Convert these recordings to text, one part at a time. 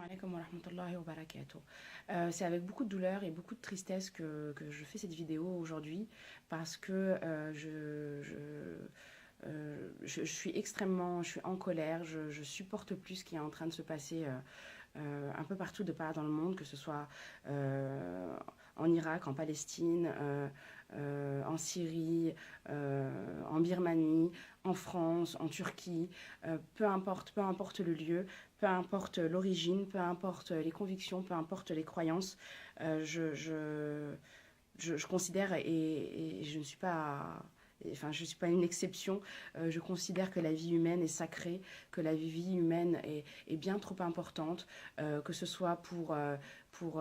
Alaikum wa rahmatullahi wa barakatuh. C'est avec beaucoup de douleur et beaucoup de tristesse que je fais cette vidéo aujourd'hui parce que je suis je suis en colère, je supporte plus ce qui est en train de se passer un peu partout de part dans le monde, que ce soit en Irak, en Palestine, en Syrie, en Birmanie, en France, en Turquie, peu importe le lieu, peu importe l'origine, peu importe les convictions, peu importe les croyances, euh, je, je, je considère, et je ne suis pas... Enfin, je ne suis pas une exception. Je considère que la vie humaine est sacrée, que la vie humaine est bien trop importante, que ce soit pour, euh, pour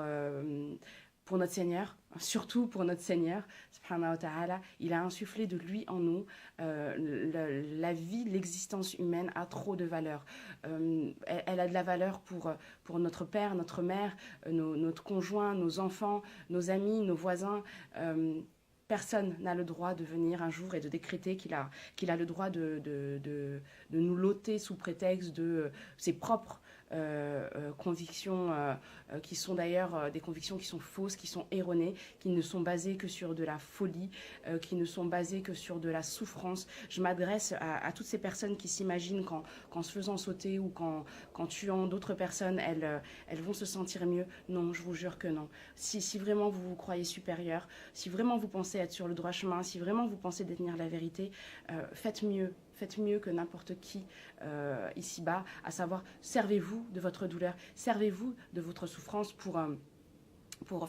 notre Seigneur, surtout pour notre Seigneur, subhanahu wa ta'ala. Il a insufflé de lui en nous. La vie, l'existence humaine a trop de valeur. Elle a de la valeur pour notre père, notre mère, notre conjoint, nos enfants, nos amis, nos voisins. Personne n'a le droit de venir un jour et de décréter qu'il a le droit de nous loter sous prétexte de ses propres convictions, qui sont d'ailleurs des convictions qui sont fausses, qui sont erronées, qui ne sont basées que sur de la folie, qui ne sont basées que sur de la souffrance. Je m'adresse à toutes ces personnes qui s'imaginent qu'en se faisant sauter ou qu'en tuant d'autres personnes, elles vont se sentir mieux. Non, je vous jure que non. Si vraiment vous vous croyez supérieur, si vraiment vous pensez être sur le droit chemin, si vraiment vous pensez détenir la vérité, faites mieux. Faites mieux que n'importe qui ici-bas, à savoir, servez-vous de votre douleur, servez-vous de votre souffrance pour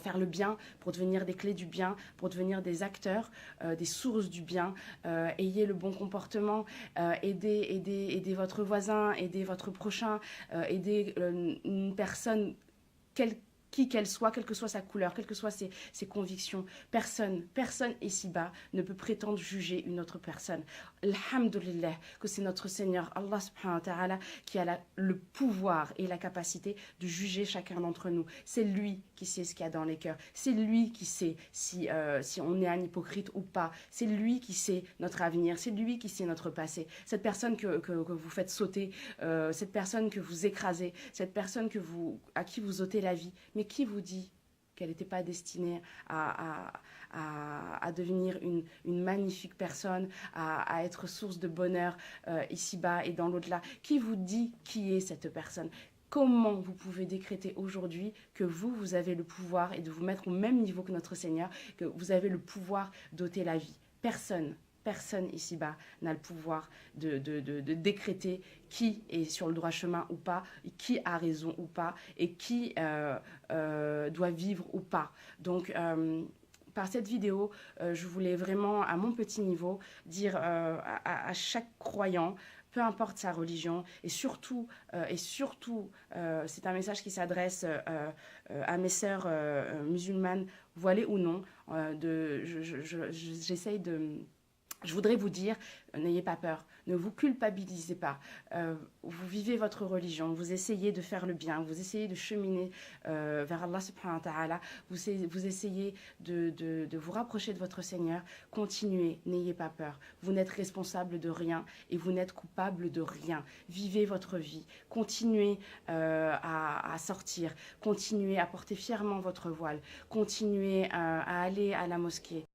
faire le bien, pour devenir des clés du bien, pour devenir des acteurs, des sources du bien. Ayez le bon comportement, aidez votre voisin, aidez votre prochain, aidez une personne, qui qu'elle soit, quelle que soit sa couleur, quelles que soient ses convictions. Personne ici-bas ne peut prétendre juger une autre personne. Alhamdulillah, que c'est notre Seigneur, Allah subhanahu wa ta'ala, qui a le pouvoir et la capacité de juger chacun d'entre nous. C'est lui qui sait ce qu'il y a dans les cœurs. C'est lui qui sait si on est un hypocrite ou pas. C'est lui qui sait notre avenir. C'est lui qui sait notre passé. Cette personne que vous faites sauter, cette personne que vous écrasez, cette personne à qui vous ôtez la vie, mais qui vous dit qu'elle n'était pas destinée à devenir une magnifique personne, à être source de bonheur ici-bas et dans l'au-delà? Qui vous dit qui est cette personne? Comment vous pouvez décréter aujourd'hui que vous avez le pouvoir et de vous mettre au même niveau que notre Seigneur, que vous avez le pouvoir d'ôter la vie? Personne ici-bas n'a le pouvoir de décréter qui est sur le droit chemin ou pas, qui a raison ou pas, et qui doit vivre ou pas. Donc, par cette vidéo, je voulais vraiment, à mon petit niveau, dire à chaque croyant, peu importe sa religion, et surtout, c'est un message qui s'adresse à mes sœurs musulmanes, voilées ou non. J'essaye de... Je voudrais vous dire, n'ayez pas peur, ne vous culpabilisez pas. Vous vivez votre religion, vous essayez de faire le bien, vous essayez de cheminer vers Allah subhanahu wa ta'ala, vous essayez de vous rapprocher de votre Seigneur. Continuez, n'ayez pas peur. Vous n'êtes responsable de rien et vous n'êtes coupable de rien. Vivez votre vie, continuez à sortir, continuez à porter fièrement votre voile, continuez à aller à la mosquée.